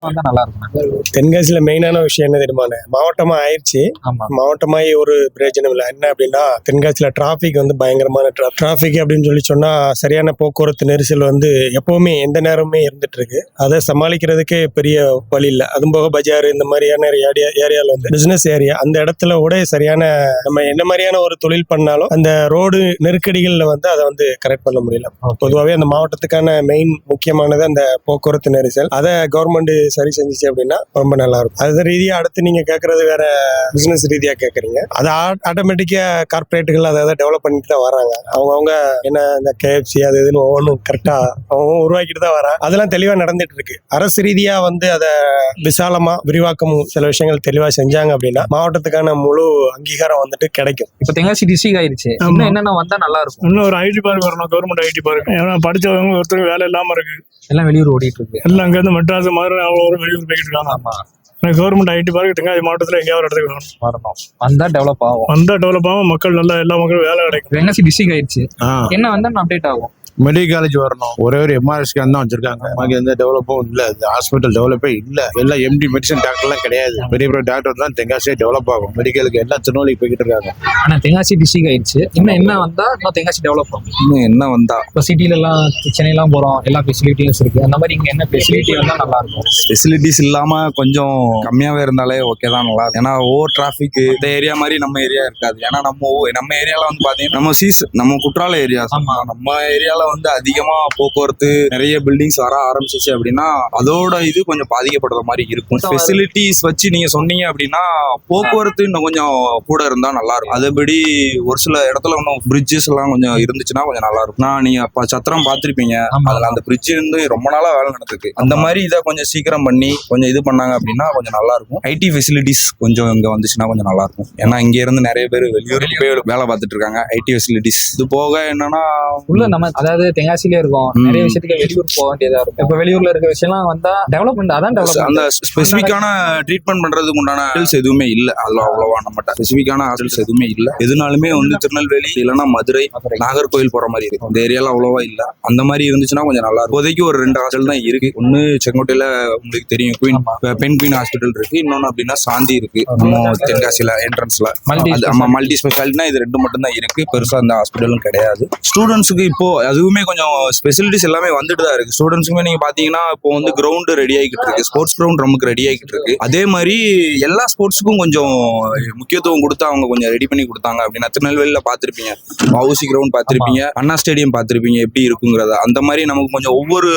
வந்தா நல்லா இருக்கும். தென்காசியில மெயினான விஷயம் என்ன தெரியுமாண்ணே, மாவட்டமா ஆயிடுச்சு. ஆமா. மாவட்டமாயி ஒரு பிரயோஜனம் இல்லை. என்ன அப்படின்னா, தென்காசியில டிராபிக் வந்து பயங்கரமான டிராபிக் அப்படின்னு சொல்லி சொன்னா, சரியான போக்குவரத்து நெரிசல் வந்து எப்பவுமே எந்த நேரமுமே இருந்துட்டு இருக்கு. அதை சமாளிக்கிறதுக்கே பெரிய வழி இல்லை. அதுவும் போக பஜார் இந்த மாதிரியான ஏரியாவில் வந்து பிசினஸ் ஏரியா, அந்த இடத்துல கூட சரியான நம்ம என்ன மாதிரியான ஒரு தொழில் பண்ணாலும் அந்த ரோடு நெருக்கடிகள்ல வந்து அதை வந்து கரெக்ட் பண்ண முடியல. பொதுவாகவே அந்த மாவட்டத்துக்கான மெயின் முக்கியமானது அந்த போக்குவரத்து நெரிசல். அதை கவர்மெண்ட் சரி செஞ்சிச்சு அப்படின்னா ரொம்ப நல்லா இருக்கும். அது ரீதியா அடுத்து நீங்க கேட்கறது வேற பிசினஸ் ரீதியா கேட்கறீங்க. அது ஆட்டோமேட்டிக்கா கார்பரேட்டுகள் அதை டெவலப் பண்ணிட்டு தான் வராங்க. அவங்க என்ன இந்த KFC அது இதுன்னு ஒவ்வொன்றும் கரெக்டா அவங்க உருவாக்கிட்டு தான் வராங்க. அதெல்லாம் தெளிவா நடந்துட்டு இருக்கு. அரசு ரீதியா வந்து அதை விசாலமா விரிவாக்கமும் சில விஷயங்கள் தெளிவா செஞ்சாங்க அப்படின்னா மாவட்டத்துக்கான முழு அங்கீகாரம் வந்துட்டு கிடைக்கும். இப்ப தென்காசி டிஸ்ட்ரிக்ட் ஆயிருச்சு. இன்னும் என்னென்ன வந்தா நல்லா இருக்கும்? இன்னும் ஒரு ஐடி பார்க் வரணும், கவர்மெண்ட் ஐடி பார்க். ஏன்னா படிச்சவங்க ஒருத்தருக்கு வேலை இல்லாம இருக்கு. எல்லாம் வெளியூர் ஓடிட்டு இருக்கு. எல்லாம் அங்க இருந்து மெட்ராஸ் மாதிரி அவ்வளோ வெளியூர் போய்கிட்டு இருக்காங்க. ஆமா. கவர்மெண்ட் ஐடி பார்க் தென்காசி மாவட்டத்தில் எங்கேயாவது ஒரு இடத்துக்கு வரணும். வரணும். வந்தா டெவலப் ஆகும். வந்தா டெவலப் ஆகும், மக்கள் நல்லா எல்லா மக்களும் வேலை கிடைக்கும். தென்காசி டிஸ்ட்ரிக்ட் ஆயிருச்சு. என்ன வந்தா அப்டேட் ஆகும்? மெடிக்கல் காலேஜ் வரணும். ஒரே ஒரு MRI ஸ்கேன் தான் வச்சிருக்காங்க. நமக்கு எந்த டெவலப்பும் இல்ல. ஹாஸ்பிட்டல் டெவலப்பே இல்ல. எல்லாம் MD மெடிசன் டாக்டர் எல்லாம் கிடையாது. பெரிய பெரிய டாக்டர் தான் தென்காசியே டெவலப் ஆகும். மெடிக்கலுக்கு எல்லாம் திருநெல்வேலிக்கு போய்கிட்டு இருக்காங்க. ஆனா தென்காசி டிஸ்ட்ரிக்ட் ஆயிடுச்சு. இன்னும் என்ன வந்தா இன்னும் தென்காசி டெவலப் ஆகும்? இன்னும் என்ன வந்தா இப்போ சிட்டில எல்லாம் சென்னையெல்லாம் போறோம், எல்லா ஃபெசிலிட்டிஸ் இருக்கு. அந்த மாதிரி இங்க என்ன ஃபெசிலிட்டி வந்தா நல்லா இருக்கும்? ஃபெசிலிட்டிஸ் இல்லாம கொஞ்சம் கம்மியாவே இருந்தாலே ஓகே தான், நல்லா இருக்கும். ஏன்னா ஓவர் டிராபிக் இந்த ஏரியா மாதிரி நம்ம ஏரியா இருக்காது. ஏன்னா நம்ம ஏரியால வந்து பாத்தீங்கன்னா நம்ம குற்றால ஏரியா. நம்ம ஏரியால வந்து அதிகமா போக்குவரத்து நிறைய பில்டிங்ஸ் வர ஆரம்பிச்சிச்சு அப்படின்னா அதோட இது கொஞ்சம் பாதிக்கப்படுற மாதிரி இருக்கும். ஃபெசிலிட்டிஸ் வச்சு நீங்க சொன்னீங்க அப்படின்னா போக்குவரத்து இன்னும் கொஞ்சம் கூட இருந்தா நல்லா இருக்கும். அதேபடி ஒரு சில இடத்துல இன்னும் பிரிட்ஜஸ் எல்லாம் கொஞ்சம் இருந்துச்சுன்னா கொஞ்சம் நல்லா இருக்கும். நீங்க சத்திரம் பார்த்திருப்பீங்க, அதுல அந்த பிரிட்ஜ் இருந்து ரொம்ப நாளா வேலை நடந்திருக்கு. அந்த மாதிரி இதை கொஞ்சம் சீக்கிரம் பண்ணி கொஞ்சம் இது பண்ணாங்க அப்படின்னா கொஞ்சம் நல்லா இருக்கும். ஐடி ஃபெசிலிட்டிஸ் கொஞ்சம் இங்க வந்துச்சுன்னா கொஞ்சம் நல்லா இருக்கும். ஏன்னா இங்க இருந்து நிறைய பேர் வெளியூருக்கு போய் வேலை பார்த்துட்டு இருக்காங்க. ஐடி ஃபெசிலிட்டிஸ் இது போக என்னன்னா உள்ள நம்ம அதாவது தென்காசிலே இருக்கும், நிறைய விஷயத்துக்கு வெளியூர் போக வேண்டியதா இருக்கும். இப்ப வெளியூர்ல இருக்க விஷயம்லாம் வந்தா டெவலப்மெண்ட், அதான் டெவலப். அந்த ஸ்பெசிபிக்கான ட்ரீட்மெண்ட் பண்றதுக்கு உண்டான ஹாஸ்பிட்டல்ஸ் எதுவுமே இல்ல. அதுல அவ்வளவா நம்மகிட்ட ஸ்பெசிபிக்கான ஹாஸ்பிட்டல்ஸ் எதுவுமே இல்ல. எதுனாலுமே வந்து திருநெல்வேலி இல்லைன்னா மதுரை, நாகர்கோவில் போற மாதிரி இருக்கு. இந்த ஏரியால அவ்வளவா இல்ல. அந்த மாதிரி இருந்துச்சுன்னா கொஞ்சம் நல்லா இருக்கும். இப்போதைக்கு ஒரு 2 ஹாஸ்பிட்டல் தான் இருக்கு. ஒன்னு செங்கோட்டையில உங்களுக்கு தெரியும் பெண் குயின் ஹாஸ்பிட்டல் இருக்கு. இன்னொன்னு அப்படின்னா சாந்தி இருக்கு நம்ம தென்காசியில என்ட்ரன்ஸ்ல. மல்டி ஸ்பெஷாலிட்டினா இது 2 மட்டும் தான் இருக்கு. பெருசா அந்த ஹாஸ்பிட்டலும் கிடையாது. ஸ்டூடெண்ட்ஸுக்கு இப்போ அதுவுமே கொஞ்சம் ஃபெசிலிட்டிஸ் எல்லாமே வந்துட்டு தான் இருக்கு. ஸ்டூடெண்ட்ஸுக்குமே நீங்க பாத்தீங்கன்னா இப்போ வந்து கிரவுண்ட் ரெடி ஆகிட்டு இருக்கு. ஸ்போர்ட்ஸ் கிரவுண்ட் நமக்கு ரெடி ஆகிட்டு இருக்கு. அதே மாதிரி எல்லா ஸ்போர்ட்ஸுக்கும் கொஞ்சம் முக்கியத்துவம் கொடுத்து அவங்க கொஞ்சம் ரெடி பண்ணி கொடுத்தாங்க அப்படின்னா திருநெல்வேலியில பாத்திருப்பீங்க, வஉசி கிரவுண்ட் பாத்திருப்பீங்க, அண்ணா ஸ்டேடியம் பாத்திருப்பீங்க எப்படி இருக்குங்கிறத. அந்த மாதிரி நமக்கு கொஞ்சம் ஒவ்வொரு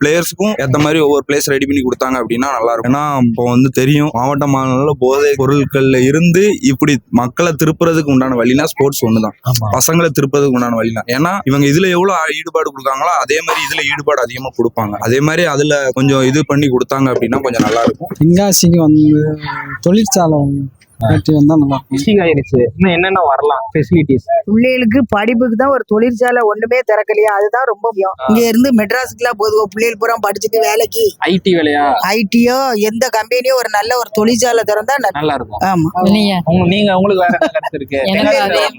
பிளேயர்ஸுக்கும் ஏற்ற மாதிரி ஒவ்வொரு பிளேஸ் ரெடி பண்ணி கொடுத்தாங்க அப்படின்னா நல்லா இருக்கும். ஏன்னா இப்போ வந்து தெரியும் மாவட்ட மாநில போதை பொருட்கள்ல இருந்து இப்படி மக்களை திருப்புறதுக்கு உண்டான வழினா ஸ்போர்ட்ஸ் ஒண்ணுதான். பசங்களை திருப்புறதுக்கு உண்டான வழினா. ஏன்னா இவங்க இதுல எவ்வளவு ஈடுபாடு கொடுக்காங்களோ அதே மாதிரி இதுல ஈடுபாடு அதிகமா கொடுப்பாங்க. அதே மாதிரி அதுல கொஞ்சம் இது பண்ணி கொடுத்தாங்க அப்படின்னா கொஞ்சம் நல்லா இருக்கும். தென்காசிக்கு வந்து தொழிற்சாலை ஆயிருச்சு. இன்னும் என்னென்ன வரலாம் ஃபெசிலிட்டிஸ்? பிள்ளைகளுக்கு படிப்புக்கு தான் ஒரு தொழிற்சாலை ஒண்ணுமே திறக்கலையா, அதுதான் ரொம்ப முக்கியம். இங்க இருந்து மெட்ராஸுக்குலாம் போதும் பிள்ளைகள் பூரா படிச்சுட்டு வேலைக்கு ஐடி வேலையா, ஐடியோ எந்த கம்பெனியோ ஒரு நல்ல ஒரு தொழிற்சாலை திறந்தா நல்லா இருக்கும். ஆமா. நீங்க உங்களுக்கு வேற என்ன கருத்து இருக்கு?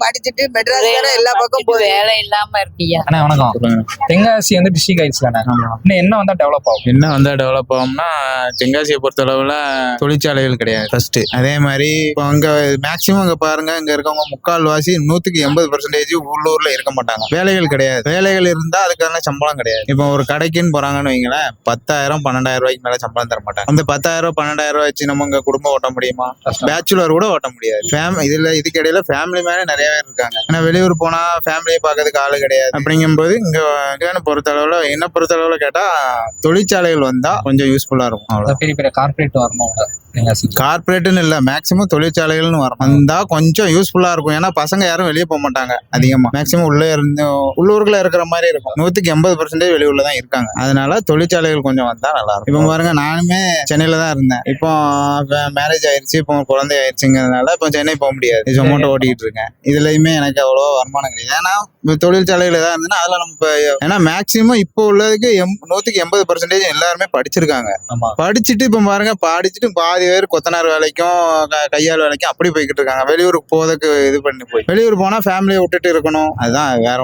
படிச்சுட்டு மெட்ராஸ் எல்லா பக்கம் போய் வேலை இல்லாம இருக்கியா? அண்ணா வணக்கம். தென்காசி வந்து டிஸ்ட்ரிக்ட் ஆயிடுச்சு தானே, இன்னும் என்ன வந்தா டெவலப் ஆகும்? என்ன வந்தா டெவலப் ஆகும்னா தென்காசியை பொறுத்த அளவுல தொழிற்சாலைகள் கிடையாது ஃபர்ஸ்ட். அதே மாதிரி இப்போ அங்க மேக்சிமம் அங்க பாருங்க, இங்க இருக்கவங்க 80% உள்ளூர்ல இருக்க மாட்டாங்க. வேலைகள் கிடையாது. வேலைகள் இருந்தா அதுக்கான சம்பளம் கிடையாது. இப்போ ஒரு கடைக்குன்னு போறாங்கன்னு வைங்களேன், 10,000 12,000 ரூபாய்க்கு மேல சம்பளம் தர மாட்டாங்க. அந்த 10,000 12,000 ரூபாய் வச்சு நம்ம இங்க குடும்பம் ஓட்ட முடியுமா? பேச்சுலர் கூட ஓட்ட முடியாது. இதுக்கு இடையில ஃபேமிலி மேல நிறைய பேர் இருக்காங்க. ஏன்னா வெளியூர் போனா ஃபேமிலியை பார்க்கறதுக்கு ஆளு கிடையாது. அப்படிங்கும்போது இங்க பொறுத்தளவுல என்ன பொறுத்தளவுல கேட்டா தொழிற்சாலைகள் வந்தா கொஞ்சம் யூஸ்ஃபுல்லா இருக்கும். பெரிய பெரிய கார்பரேட் வரணும். கார்பரேட்னு இல்ல, மேக்சிமம் தொழிற்சாலைகள்னு வந்தா கொஞ்சம் யூஸ்ஃபுல்லா இருக்கும். ஏன்னா பசங்க யாரும் வெளியே போக மாட்டாங்க அதிகமா. மேக்சிமம் உள்ளூர்ல இருக்கிற மாதிரி இருக்கும். 80% வெளியூர்ல தான் இருக்காங்க. அதனால தொழிற்சாலைகள் கொஞ்சம் வந்தா நல்லா இருக்கும். இப்போ பாருங்க, நானுமே சென்னையில தான் இருந்தேன். இப்போ மேரேஜ் ஆயிடுச்சு, இப்போ குழந்தை ஆயிடுச்சுங்கிறதுனால இப்போ சென்னை போக முடியாது. ஜொமேட்டோ ஓட்டிட்டு இருக்கேன். இதுலயுமே எனக்கு அவ்வளவா வருமானம் கிடையாது. ஏன்னா தொழிற்சாலைகள் ஏதாவது இருந்துன்னா அதுல நம்ம ஏன்னா மேக்சிமம் இப்போ உள்ளதுக்கு 180% எல்லாருமே படிச்சிருக்காங்க. படிச்சுட்டு இப்போ பாருங்க, படிச்சுட்டு பாதி பேர் கொத்தனார் வேலைக்கும் கையால் வேலைக்கும் அப்படி போய்கிட்டு இருக்காங்க. வெளியூருக்கு போறதுக்கு இது பண்ணி போய் வெளியூர் போனா ஃபேமிலியை விட்டுட்டு இருக்கணும். அதுதான் வேற